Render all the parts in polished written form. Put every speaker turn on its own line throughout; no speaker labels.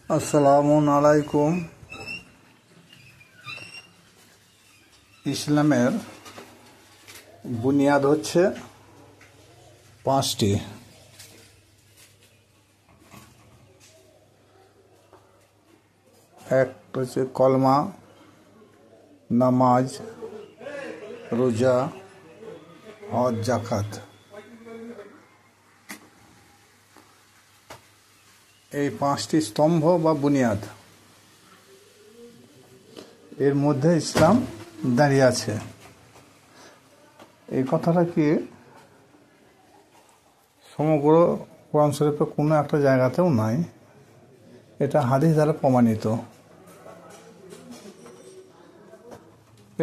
আসসালামু আলাইকুম। ইসলামের বুনিয়াদ হচ্ছে 5টি। এক হচ্ছে কলমা, নামাজ, রোজা, হজ, জাকাত। এই 5টি স্তম্ভ বা বুনিয়াদ, এর মধ্যে ইসলাম দাঁড়িয়ে আছে। এই কথাটা কি সমগ্র কোরআন শরীফে কোনো একটা জায়গাতেও নাই, এটা হাদিস দ্বারা প্রমাণিত।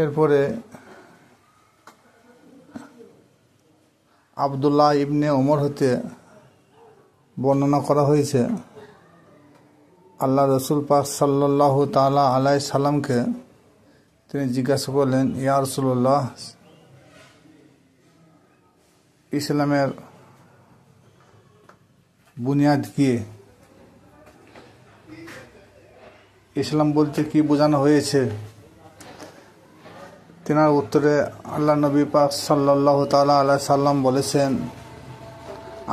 এরপরে আবদুল্লাহ ইবনে ওমর হতে বর্ণনা করা হয়েছে, আল্লাহ রসুল পাক সাল্লাল্লাহু তাআলা আলাইহি সাল্লামকে তিনি জিজ্ঞাসা করলেন, ইয়া রাসূলুল্লাহ, ইসলামের বুনিয়াদ কি? ইসলাম বলতে কি বোঝানো হয়েছে? তিনার উত্তরে আল্লাহ নবী পাক সাল্লাল্লাহু তাআলা আলাইহি সাল্লাম বলেছেন,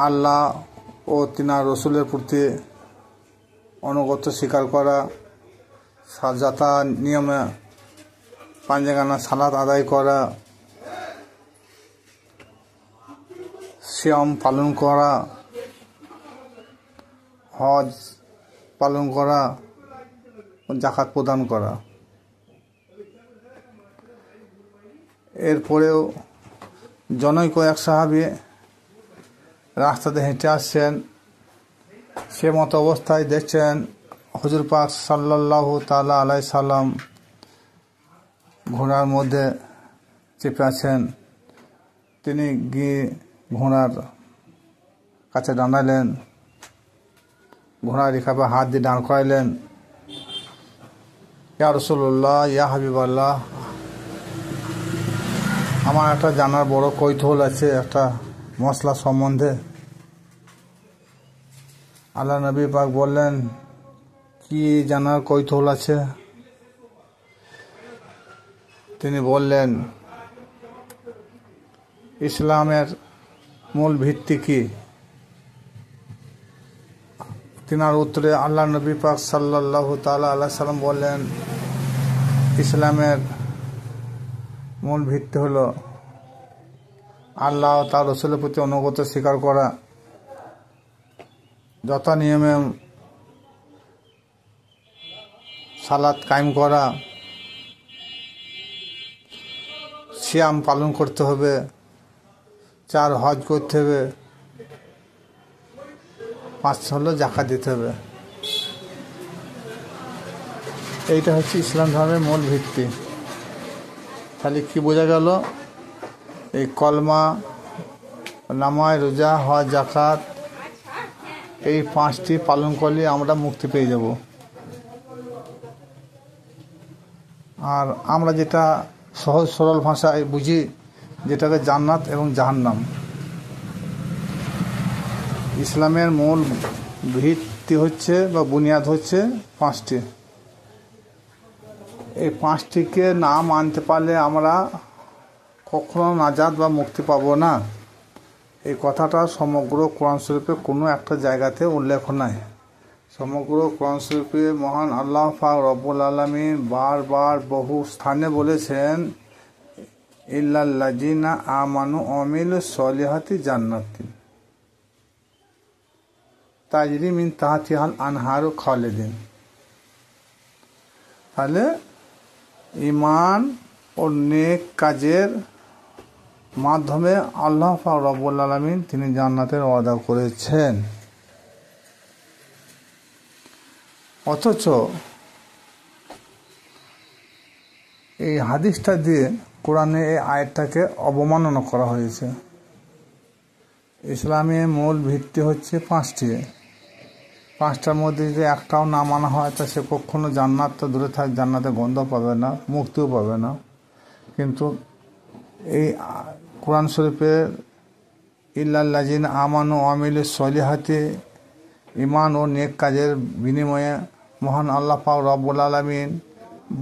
আল্লাহ ও তিনার রসুলের প্রতি অনুগত স্বীকার করা, যথা নিয়মে পাঁচগানা সালাত আদায় করা, সিয়াম পালন করা, হজ পালন করা, জাকাত প্রদান করা। এরপরেও জনৈক এক সাহাবী রাস্তাতে হেঁটে আসছেন, সে মতো অবস্থায় দেখছেন হুজুর পাক সাল্লাল্লাহু তাআলা আলাইহি সাল্লাম ঘোড়ার মধ্যে চেপে আছেন। তিনি গিয়ে ঘোড়ার কাছে দাঁড়ালেন, ঘোড়ার রিকাবে হাত দিয়ে দাঁড় করাইলেন। ইয়া রাসূলুল্লাহ, ইয়া হাবিবাল্লাহ, আমার একটা জানার বড় কৌতূহল আছে একটা মশলা সম্বন্ধে। আল্লাহ নবী পাক বললেন, কি জানার কৌতূহল আছে? তিনি বললেন, ইসলামের মূল ভিত্তি কি? তিনার উত্তরে আল্লাহ নবী পাক সাল্লাল্লাহু তাআলা আলাইহি সাল্লাম বললেন, ইসলামের মূল ভিত্তি হলো আল্লাহ ও তার রসুলের প্রতি অনুগত স্বীকার করা, যথা নিয়মে সালাত কায়েম করা, সিয়াম পালন করতে হবে, 4 হজ করতে হবে, 5 হলো জাকাত দিতে হবে। এইটা হচ্ছে ইসলাম ধর্মের মূল ভিত্তি। তাহলে কি বোঝা গেল? এই কলমা, নামাজ, রোজা, হজ, জাকাত, এই 5টি পালন করলে আমরা মুক্তি পেয়ে যাব। আর আমরা যেটা সহজ সরল ভাষায় বুঝি, যেটাকে জান্নাত এবং জাহান্নাম। ইসলামের মূল ভিত্তি হচ্ছে বা বুনিয়াদ হচ্ছে 5টি। এই 5টিকে না মানতে পারলে আমরা কখনো নাজাত বা মুক্তি পাবো না। এই কথাটা সমগ্র কোরআন শরীফে কোনো একটা জায়গাতে উল্লেখ নাই। সমগ্র কোরআন শরীফে মহান আল্লাহ পাক রব্বুল আলামিন বারবার বহু স্থানে বলেছেন, ইল্লাল্লাযিনা আমানু ওয়া আমিলুস সলিহাতি জান্নাতিন তাজরি মিন তাহতিহাল আনহারু খালিদিন। তাহলে ঈমান ও নেক কাজের মাধ্যমে আল্লাহ পাক রব্বুল আলামিন তিনি জান্নাতের ওয়াদা করেছেন। অথচ এই হাদিসটা দিয়ে কোরআনে এই আয়াতটাকে অবমাননা করা হয়েছে। ইসলামের মূল ভিত্তি হচ্ছে 5টি। 5টার মধ্যে যদি একটাও না মানা হয় তা সে কখনো জান্নাত তো দূরে থাক, জান্নাতে গন্ধ পাবে না, মুক্তিও পাবে না। কিন্তু এই কোরআন শরীফের ইল্লাল্লাযিনা আমানু ওয়া আমিলুস সলিহাতি, ঈমান ও নেক কাজের বিনিময়ে মহান আল্লাহ পাক রব্বুল আলামিন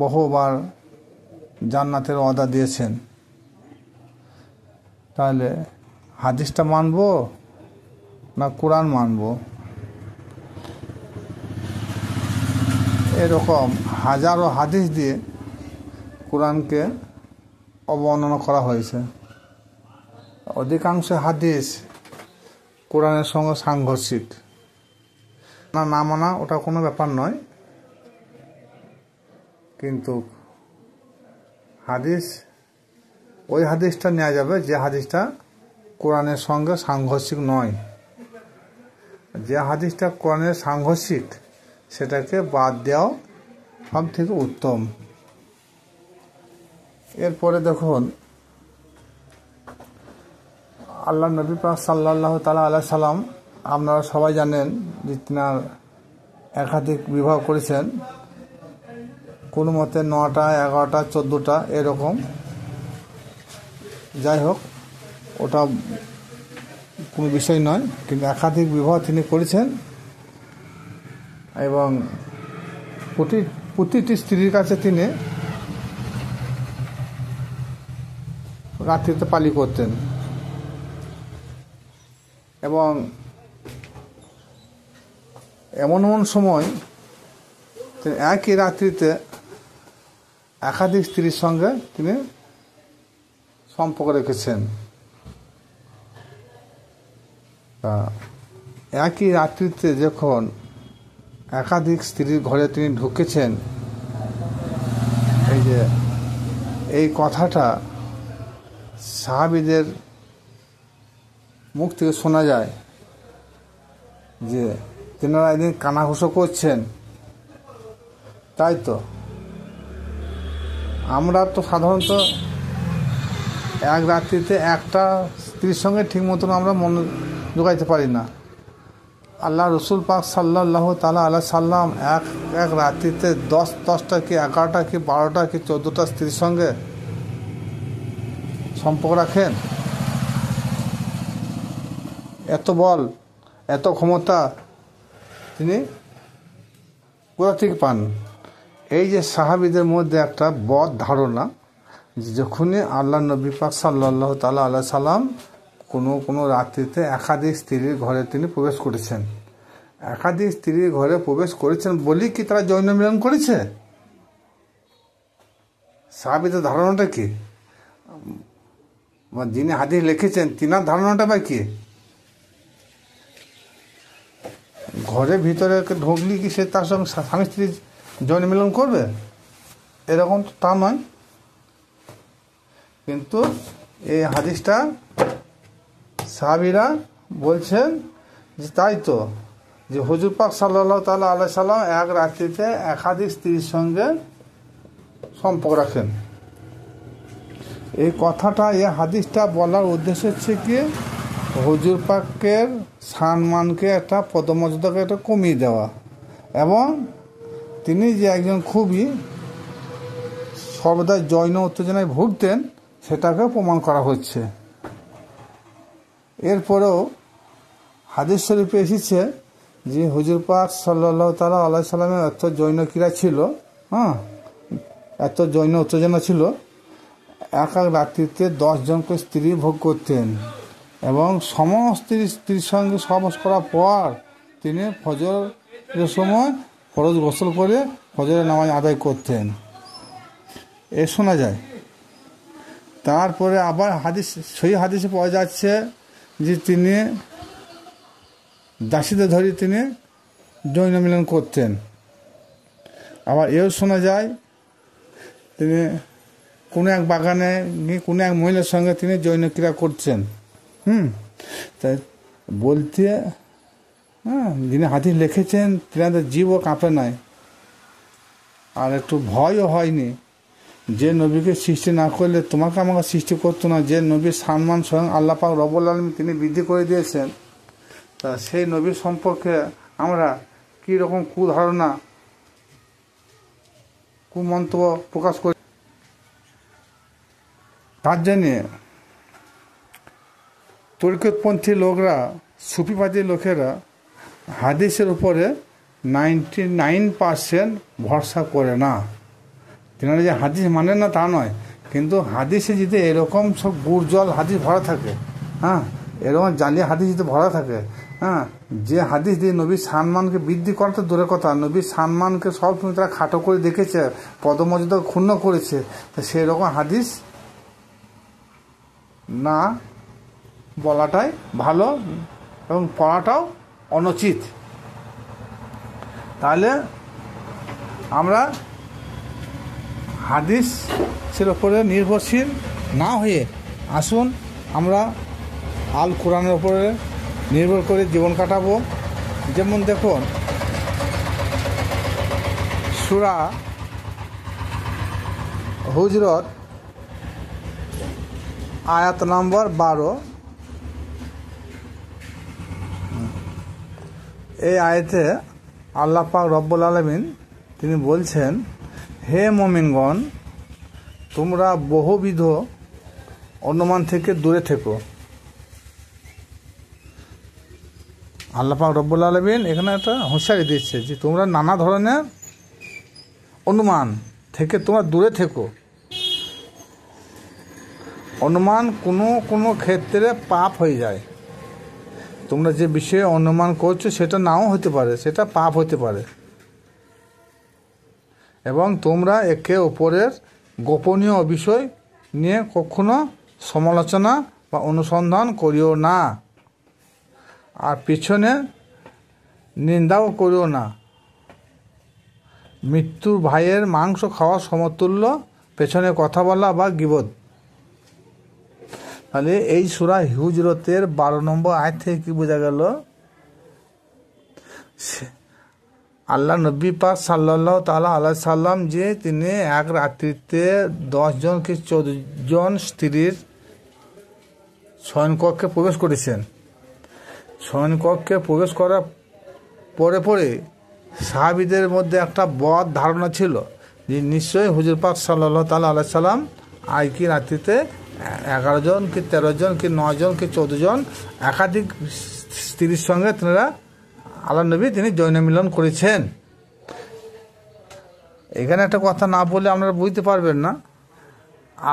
বহুবার জান্নাতের ওয়াদা দিয়েছেন। তাহলে হাদিসটা মানব না কোরআন মানব? এরকম হাজারো হাদিস দিয়ে কোরআনকে অবর্ণনা করা হয়েছে। অধিকাংশ হাদিস কোরআনের সঙ্গে সাংঘর্ষিক। না মানা ওটা কোনো ব্যাপার নয়, কিন্তু হাদিস ওই হাদিসটা নেওয়া যাবে যে হাদিসটা কোরআনের সঙ্গে সাংঘর্ষিক নয়। যে হাদিসটা কোরআনের সাংঘর্ষিক সেটাকে বাদ দেওয়া সব থেকে উত্তম। এরপরে দেখুন, আল্লাহ নবী পাক সাল্লাল্লাহু তাআলা আলাইহি সাল্লাম, আপনারা সবাই জানেন যে তিনার একাধিক বিবাহ করেছেন। কোনো মতে 9টা, 11টা, 14টা এরকম। যাই হোক, ওটা কোনো বিষয় নয়, কিন্তু একাধিক বিবাহ তিনি করেছেন এবং প্রতিটি স্ত্রীর কাছে তিনি রাত্রিতে পালি করতেন এবং এমন এমন সময় তিনি একই রাত্রিতে একাধিক স্ত্রীর সঙ্গে তিনি সম্পর্ক রেখেছেন। একই রাত্রিতে যখন একাধিক স্ত্রীর ঘরে তিনি ঢুকেছেন, এই কথাটা সাহাবীদের মুখ থেকে শোনা যায় যে তিনারা একদিন কানাঘুষো করছেন। তাই তো আমরা তো সাধারণত এক রাত্রিতে একটা স্ত্রীর সঙ্গে ঠিক মতন আমরা মন জোগাইতে পারি না। আল্লাহ রসুল পাক সাল্লাল্লাহু তাআলা আলাইহি সাল্লাম এক রাত্রিতে 10টা কি 11টা কি 12টা কি 14টা স্ত্রীর সঙ্গে সম্পর্ক রাখেন। এত বল, এত ক্ষমতা তিনি কোথা থেকে পান? এই যে সাহাবীদের মধ্যে একটা বদ ধারণা, যখনই আল্লাহ নবী পাক সাল্লাল্লাহু তাআলা আলাইহি সাল্লাম কোনো রাত্রিতে একাধিক স্ত্রীর ঘরে তিনি প্রবেশ করেছেন। একাধিক স্ত্রীর ঘরে প্রবেশ করেছেন বলেই কি তারা যৌন মিলন করেছে? সাহাবীদের ধারণাটা কি? যিনি হাদিস লিখেছেন তিনার ধারণাটা বা কি? ঘরের ভিতরে ঢুকলি কি সে তার সঙ্গে স্বামী স্ত্রী যৌন মিলন করবে? এরকম তো তা নয়। কিন্তু এই হাদিসটা সাহাবীরা বলছেন যে তাই তো, যে হুজুর পাক সাল্লাল্লাহু তাআলা আলাইহি সাল্লাম এক রাত্রিতে একাধিক স্ত্রীর সঙ্গে সম্পর্ক রাখেন। এই কথাটা, এই হাদিসটা বলার উদ্দেশ্য হচ্ছে কি, হুজুর পাকের সম্মানকে একটা পদমর্যাদাকে একটা কমিয়ে দেওয়া এবং তিনি যে একজন খুবই সর্বদা যৌন উত্তেজনায় ভুগতেন সেটাকে প্রমাণ করা হচ্ছে। এরপরেও হাদিস শরীফে এসেছে যে হুজুর পাক সাল্লাল্লাহু তাআলা আলাইহি সাল্লামের এত যৌন ক্রীড়া ছিল, এত যৌন উত্তেজনা ছিল, এক রাত্রিতে 10 জনকে স্ত্রী ভোগ করতেন এবং সমস্ত স্ত্রীর সঙ্গে সহবাস করার পর তিনি ফজরের সময় ফরজ গোসল করে ফজরের নামাজ আদায় করতেন। এ শোনা যায়। তারপরে আবার সেই হাদিসে পাওয়া যাচ্ছে যে তিনি দাসীদের ধরে তিনি যৌন মিলন করতেন। আবার এও শোনা যায় তিনি কোনো এক বাগানে গিয়ে কোনো এক মহিলার সঙ্গে তিনি যৌন ক্রিয়া করছেন। তাই বলতে যিনি হাদিস লিখেছেন তিনাদের জীবও কাঁপে নাই, আর একটু ভয়ও হয়নি। যে নবীকে সৃষ্টি না করলে তোমাকে আমাকে সৃষ্টি করতো না, যে নবীর সম্মান স্বয়ং আল্লাহ পাক রব্বুল আলামিন তিনি বৃদ্ধি করে দিয়েছেন, তা সেই নবীর সম্পর্কে আমরা কী রকম কুধারণা, কুমন্তব্য প্রকাশ করি। তার জন্যে তরিকতপন্থী লোকরা, সুফিবাদী লোকেরা হাদিসের উপরে 99% ভরসা করে না। তেনারা যে হাদিস মানে না তা নয়, কিন্তু হাদিসে যদি এরকম সব গুড় জল হাদিস ভরা থাকে, হ্যাঁ, এরকম জালি হাদিস যদি ভরা থাকে, হ্যাঁ, যে হাদিস দিয়ে নবীর সম্মানকে বৃদ্ধি করা তো দূরের কথা, নবীর সম্মানকে সবসময় তারা খাটো করে দেখেছে, পদমর্যাদা ক্ষুণ্ণ করেছে, সেই রকম হাদিস না বলাটাই ভালো এবং পড়াটাও অনুচিত। তাহলে আমরা হাদিসের ওপরে নির্ভরশীল না হয়ে আসুন আমরা আল কোরআনের ওপরে নির্ভর করে জীবন কাটাবো। যেমন দেখুন সূরা হুজরাত আয়াত নম্বর 12, এই আয়াতে আল্লাহ পাক রব্বুল আলামিন তিনি বলছেন, হে মুমিনগণ, তোমরা বহুবিধ অনুমান থেকে দূরে থেকো। আল্লাহ পাক রব্বুল আলামিন এখানে একটা হুঁশিয়ারি দিচ্ছে যে তোমরা নানা ধরনের অনুমান থেকে তোমরা দূরে থেকো। অনুমান কোনো ক্ষেত্রে পাপ হয়ে যায়। তোমরা যে বিষয়ে অনুমান করছো সেটা নাও হতে পারে, সেটা পাপ হতে পারে। এবং তোমরা একে অপরের গোপনীয় বিষয় নিয়ে কখনো সমালোচনা বা অনুসন্ধান করিও না, আর পিছনে নিন্দাও করিও না। মৃত্যুর ভাইয়ের মাংস খাওয়া সমতুল্য পেছনে কথা বলা বা গীবত। তাহলে এই সূরা হুজরাতের 12 নম্বর আয়াত থেকে কি বোঝা গেল? আল্লাহ নবী পাক সাল্লাল্লাহু তাআলা আলাইহি সাল্লাম যে তিনি এক রাত্রিতে 10 জন কি 14 জন স্ত্রীর শয়নকক্ষে প্রবেশ করেছেন। শয়নকক্ষে প্রবেশ করার পরে সাহাবীদের মধ্যে একটা বদ ধারণা ছিল যে নিশ্চয়ই হুজুর পাক সাল্লাল্লাহু তাআলা আলাইহি সাল্লাম আজ কি রাত্রিতে 11 জন কি 13 জন কি 9 জন কি 14 জন একাধিক স্ত্রীর সঙ্গে তারা আল্লাহ নবী তিনি যৌন মিলন করেছেন। এখানে একটা কথা না বলে আপনারা বুঝতে পারবেন না।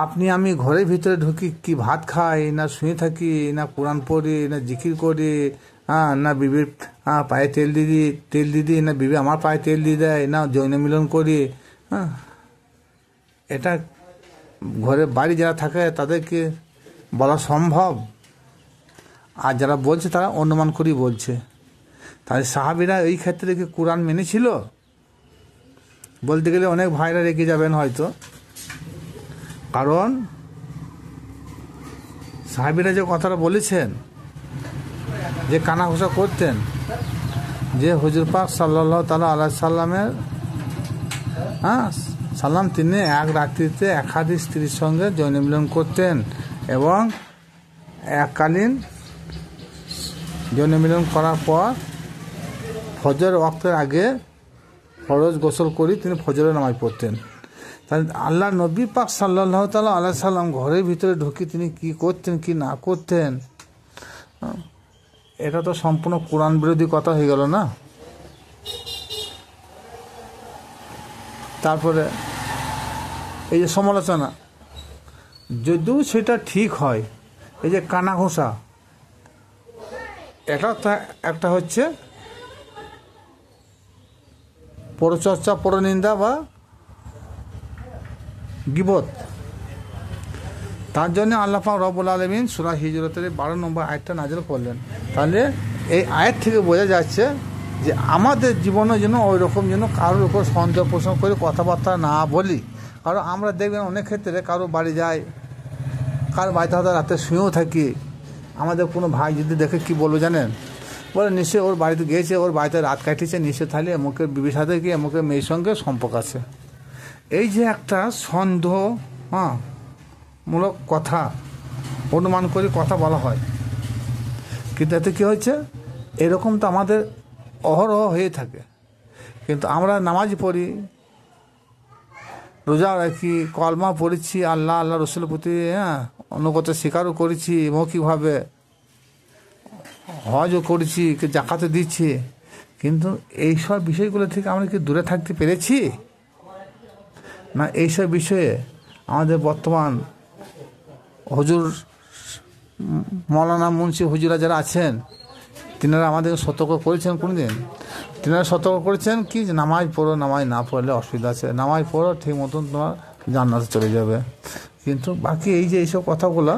আপনি আমি ঘরের ভিতরে ঢুকি কি ভাত খাই, না শুয়ে থাকি, না কোরআন পড়ি, না জিকির করি, হ্যাঁ, না বিবির পায়ে তেল দিদি, না বিবি আমার পায়ে তেল দিয়ে দেয়, না যৌন মিলন করি, হ্যাঁ, এটা ঘরে বাড়ি যারা থাকে তাদেরকে বলা সম্ভব? আর যারা বলছে তারা অনুমান করেই বলছে। তাহলে সাহাবীরা এই ক্ষেত্রে কি কোরআন মেনেছিল? বলতে গেলে অনেক ভাইরা রেখে যাবেন হয়তো, কারণ সাহাবীরা যে কথাটা বলেছেন যে কানাঘুষা করতেন, যে হুজুর পাক সাল্লাল্লাহু তাআলা আলাইহি সাল্লামের সাল্লাম তিনি এক রাত্রিতে একাধিক স্ত্রীর সঙ্গে যৌন মিলন করতেন এবং এককালীন যৌন মিলন করার পর ফজর ওয়াক্তের আগে ফরজ গোসল করে তিনি ফজরের নামাজ পড়তেন। তাহলে আল্লাহ নবী পাক সাল্লাল্লাহু তাআলা আলাইহি সাল্লাম ঘরের ভিতরে ঢুকে তিনি কি করতেন কি না করতেন, এটা তো সম্পূর্ণ কোরআন বিরোধী কথা হয়ে গেল না? তারপরে এই যে সমালোচনা, যদিও সেটা ঠিক হয়, এই যে কানাঘোষা, এটা একটা হচ্ছে পরচর্চা, পরনিন্দা বা গীবত। তার জন্য আল্লাহ পাক রব্বুল আলামিন সূরা হিজরতের 12 নম্বর আয়াতটা নাযিল করলেন। তাহলে এই আয়াত থেকে বোঝা যাচ্ছে যে আমাদের জীবনে যেন ওই রকম যেন কারোর উপর সন্দেহ পোষণ করে কথাবার্তা না বলি। কারণ আমরা দেখবেন অনেক ক্ষেত্রে কারো বাড়ি যাই, কারো বাড়িতে হয়তো রাতে শুয়েও থাকি, আমাদের কোনো ভাই যদি দেখে কি বলবো জানেন? বলে নিশ্চয়ই ওর বাড়িতে গিয়েছে, ওর বাড়িতে রাত কাটিয়েছে, নিশ্চয় তাহলে এমুকের বিবির সাথে কি এমুকের মেয়ের সঙ্গে সম্পর্ক আছে। এই যে একটা সন্দেহ মূলক কথা, অনুমান করে কথা বলা হয়, কিন্তু এতে কী হয়েছে? এরকম তো আমাদের অহরহ হয়ে থাকে। কিন্তু আমরা নামাজ পড়ি, রোজা রাখি, কলমা পড়েছি, আল্লাহ রসুলের প্রতি অনুগত স্বীকারও করেছি, মৌখিকভাবে হজও করেছি, জাকাতও দিচ্ছি, কিন্তু এইসব বিষয়গুলো থেকে আমরা কি দূরে থাকতে পেরেছি? না এইসব বিষয়ে আমাদের বর্তমান হুজুর, মৌলানা, মুন্সি হুজুরা যারা আছেন, তিনারা আমাদেরকে সতর্ক করেছেন কোনোদিন? তিনারা সতর্ক করেছেন কি, যে নামাজ পড়ো, নামাজ না পড়লে অসুবিধা আছে, নামাজ পড়ো ঠিক মতন তোমার জান্নাতে চলে যাবে। কিন্তু বাকি এই যে এইসব কথাগুলো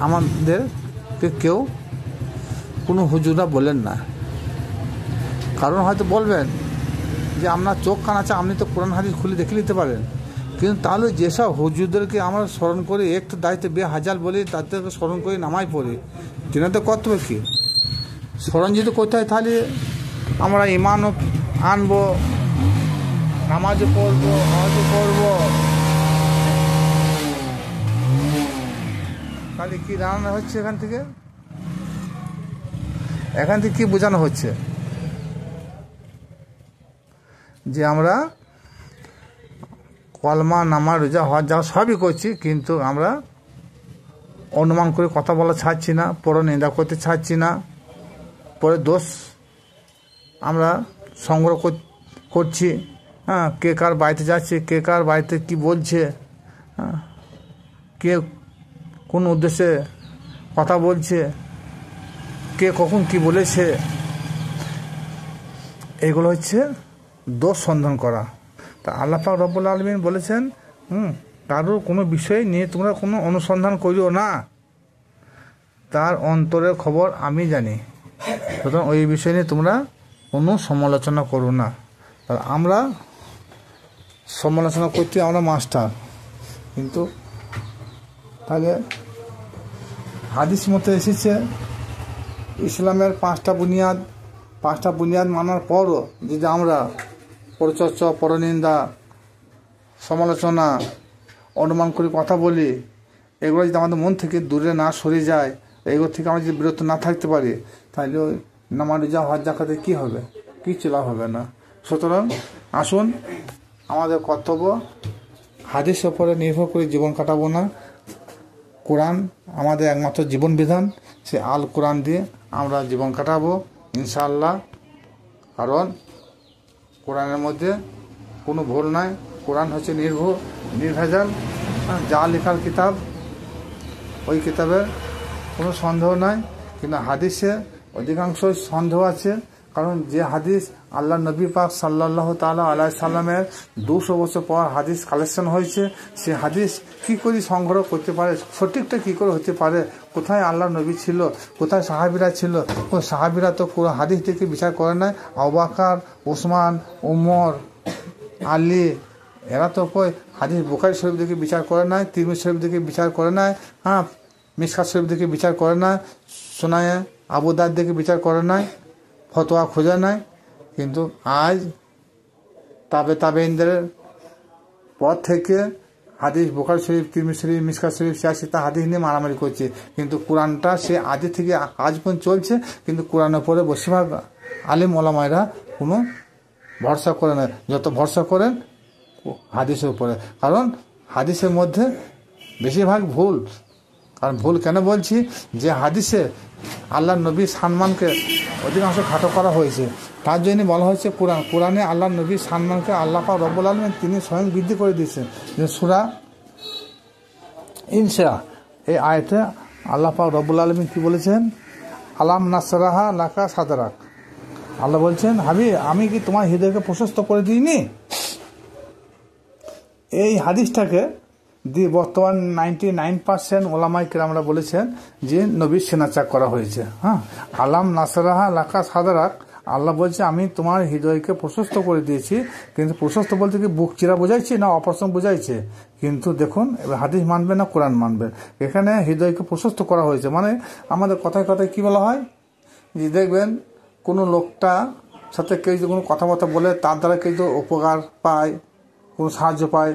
আমাদেরকে কেউ কোনো হুজুরা বলেন না। কারণ হয়তো বলবেন যে আপনার চোখ কান আছে, আপনি তো কোরআন হাদিস খুলে দেখে নিতে পারেন। কিন্তু তাহলে যেসব হুজুরদেরকে আমরা স্মরণ করি, একটু দায়িত্ব হাজার বলি, তাদেরকে স্মরণ করি, নামাজ পড়ি, তিনাদের কর্তব্য কি? স্মরণ যদি করতে হয় তাহলে আমরা ইমানও আনবো, নামাজও পড়বো, হজও করবো। তাহলে কি জানানো হচ্ছে এখান থেকে কি বোঝানো হচ্ছে? যে আমরা কলমা, নামাজ, রোজা, হজ যা সবই করছি, কিন্তু আমরা অনুমান করে কথা বলা ছাড়ছি না, পরে নিন্দা করতে ছাড়ছি না, পরে দোষ আমরা সংগ্রহ করছি। হ্যাঁ, কে কার বাড়িতে যাচ্ছে, কে কার বাড়িতে কি বলছে, হ্যাঁ, কে কোন উদ্দেশ্যে কথা বলছে, কে কখন কি বলেছে, এগুলো হচ্ছে দোষ সন্ধান করা। তা আল্লাহ পাক রব্বুল আলামিন বলেছেন, কারোর কোনো বিষয় নিয়ে তোমরা কোনো অনুসন্ধান করিও না, তার অন্তরের খবর আমি জানি, সুতরাং ওই বিষয় নিয়ে তোমরা কোনো সমালোচনা করো না। আর আমরা সমালোচনা করতে আমরা মাস্টার। কিন্তু তাহলে হাদিস মতে এসেছে ইসলামের পাঁচটা বুনিয়াদ মানার পরও যদি আমরা পরচর্চা, পরনিন্দা, সমালোচনা, অনুমান করে কথা বলি, এগুলো যদি আমাদের মন থেকে দূরে না সরে যায়, এগুলো থেকে আমরা যদি বিরত না থাকতে পারি, তাহলে ওই নামাজ, রোজা, হজ, যাকাতে কী হবে? কিচ্ছু লাভ হবে না। সুতরাং আসুন, আমাদের কর্তব্য হাদিসের উপরে নির্ভর করে জীবন কাটাবো না। কোরআন আমাদের একমাত্র জীবন বিধান, সে আল কোরআন দিয়ে আমরা জীবন কাটাবো ইনশাআল্লাহ। কারণ কোরআনের মধ্যে কোনো ভুল নাই, কোরআন হচ্ছে নির্ভেজাল, যা লেখার কিতাব, ওই কিতাবে কোনো সন্দেহ নাই। কিন্তু হাদিসে অধিকাংশই সন্দেহ আছে, কারণ যে হাদিস আল্লাহ নবী পাক সাল্লাল্লাহু তাআলা আলাইহি সাল্লামের 200 বছর পর হাদিস কালেকশন হয়েছে, সে হাদিস কি করে সংগ্রহ করতে পারে, সঠিকটা কি করে হতে পারে, কোথায় আল্লাহ নবী ছিল, কোথায় সাহাবীরা ছিল? সাহাবীরা তো পুরো হাদিস থেকে বিচার করে নাই। আবু বকর, ওসমান, ওমর, আলী, এরা তো কই হাদিস বুখারী শরীফ থেকে বিচার করে নাই, তিরমিজি শরীফ থেকে বিচার করে নাই, হ্যাঁ, মিশকাত শরীফ থেকে বিচার করে নাই, সুনায়ে আবু দাউদ থেকে বিচার করে নাই, ফতোয়া খোঁজা নাই। কিন্তু আজ তাবেঈনদের পর থেকে হাদিস বুখারী শরীফ, তিরমিজি শরীফ, মিশকাত শরীফ, সিয়াসিতা হাদিস নিয়ে মারামারি করছে। কিন্তু কোরআনটা সে আদি থেকে আজ পর্যন্ত চলছে, কিন্তু কোরআনের উপরে বেশিরভাগ আলিম ওলামায়েরা কোনো ভরসা করে না। যত ভরসা করেন হাদিসের উপরে, কারণ হাদিসের মধ্যে বেশিরভাগ ভুল। কারণ ভুল কেন বলছি, যে হাদিসে আল্লাহ নবীর সম্মানকে অধিকাংশ খাটো করা হয়েছে, তার জন্য বলা হয়েছে কোরআনে আল্লাহ নবীর সম্মানকে আল্লাহ পাক রব্বুল আলামিন তিনি স্বয়ং বৃদ্ধি করে দিয়েছেন। সূরা ইনশা এই আয়াতে আল্লাহ পাক রব্বুল আলামিন কি বলেছেন? আলাম নাসরাহা লাকা সাদরাক। আল্লাহ বলছেন, হাবিব আমি কি তোমার হৃদয়কে প্রশস্ত করে দিইনি? এই হাদিসটাকে দিয়ে বর্তমান 99% ওলামায়ে কেরামরা বলেছেন যে নবীর সেনাচাক করা হয়েছে। হ্যাঁ, আলাম নাসরাহা লাকা সাদরাক, আল্লাহ বলছে আমি তোমার হৃদয়কে প্রশস্ত করে দিয়েছি। কিন্তু প্রশস্ত বলতে কি বুক চিরা বোঝাইছে না অপারেশন বোঝাইছে? কিন্তু দেখুন, হাদিস মানবে না কোরআন মানবে, এখানে হৃদয়কে প্রশস্ত করা হয়েছে। মানে আমাদের কথায় কথায় কি বলা হয়, যে দেখবেন কোনো লোকটা সাথে কেউ যদি কোনো কথাবার্তা বলে, তার দ্বারা কেউ যদি উপকার পায়, কোনো সাহায্য পায়,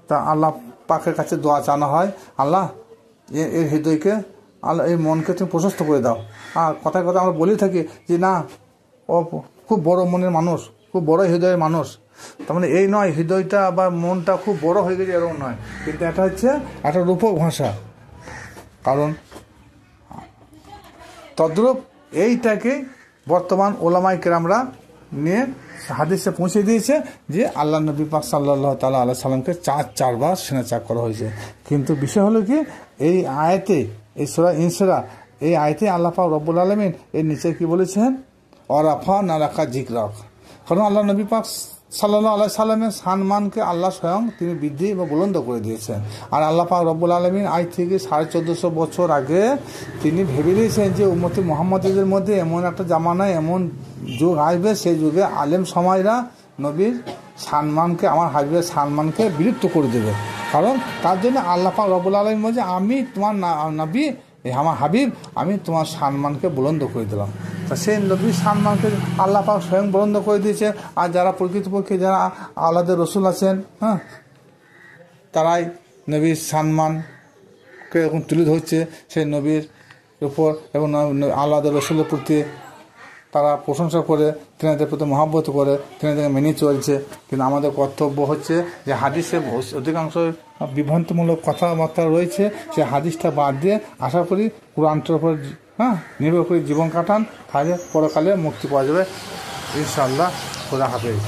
তা আল্লাহ পাকের কাছে দোয়া চানো হয়, আল্লাহ এর হৃদয়কে, আল্লাহ এই মনকে তুমি প্রশস্ত করে দাও। আর কথায় কথা আমরা বলে থাকি যে না, ও খুব বড় মনের মানুষ, খুব বড় হৃদয়ের মানুষ। তার মানে এই নয় হৃদয়টা বা মনটা খুব বড় হয়ে গেছে, এরকম নয়। কিন্তু এটা হচ্ছে একটা রূপক ভাষা। কারণ তদ্রূপ এইটাকে বর্তমান ওলামায়ে কেরামরা নিয়ে হাদিসে পৌঁছে দিয়েছে যে আল্লাহ নবী পাক সাল্লাল্লাহু তাআলা আলাইহি সাল্লামকে চারবার স্নান করা হয়েছে। কিন্তু বিষয় হলো কি, এই আয়াতে, এই সূরা ইনসিরা, এই আয়াতে আল্লাহ পাক রব্বুল আলামিন এর নিচে কি বলেছেন, ওয়ারাফা নালাকা যিকরাক। কারণ আল্লাহ নবী পাক সাল্লাল্লাহু আলাইহি সাল্লামের সম্মানকে আল্লাহ স্বয়ং তিনি বৃদ্ধি এবং বুলন্দ করে দিয়েছেন। আর আল্লাহ পাক রব্বুল আলামিন আজ থেকে 1450 বছর আগে তিনি ভেবে দিয়েছেন যে উম্মতি মুহাম্মাদীদের মধ্যে এমন একটা জামানায় এমন যুগ আসবে, সেই যুগে আলেম সমাজরা নবীর সম্মানকে, আমার হাবিবের সম্মানকে বিলুপ্ত করে দেবে। কারণ তার জন্য আল্লাহ পাক রব্বুল আলামিন বলছে, আমি তোমার নবী, আমার হাবিব, আমি তোমার সম্মানকে বুলন্দ করে দিলাম। তা সেই নবীর সম্মানকে আল্লাহ পাক স্বয়ং বুলন্দ করে দিয়েছে। আর যারা প্রকৃতপক্ষে যারা আওলাদের রসুল আছেন, হ্যাঁ, তারাই নবীর সম্মানকে এখন তুলে ধরছে সেই নবীর উপর, এবং আওলাদের রসুলের প্রতি তারা প্রশংসা করে, তেনাদের প্রতি মহব্বত করে, তেনাদেরকে মেনে চলছে। কিন্তু আমাদের কর্তব্য হচ্ছে যে হাদিসে অধিকাংশ বিভ্রান্তমূলক কথাবার্তা রয়েছে, সেই হাদিসটা বাদ দিয়ে আশা করি কোরআনটার উপর নির্ভর করে জীবন কাটান, তাহলে পরকালে মুক্তি পাওয়া যাবে ইনশাআল্লাহ। খোদা হাফেজ।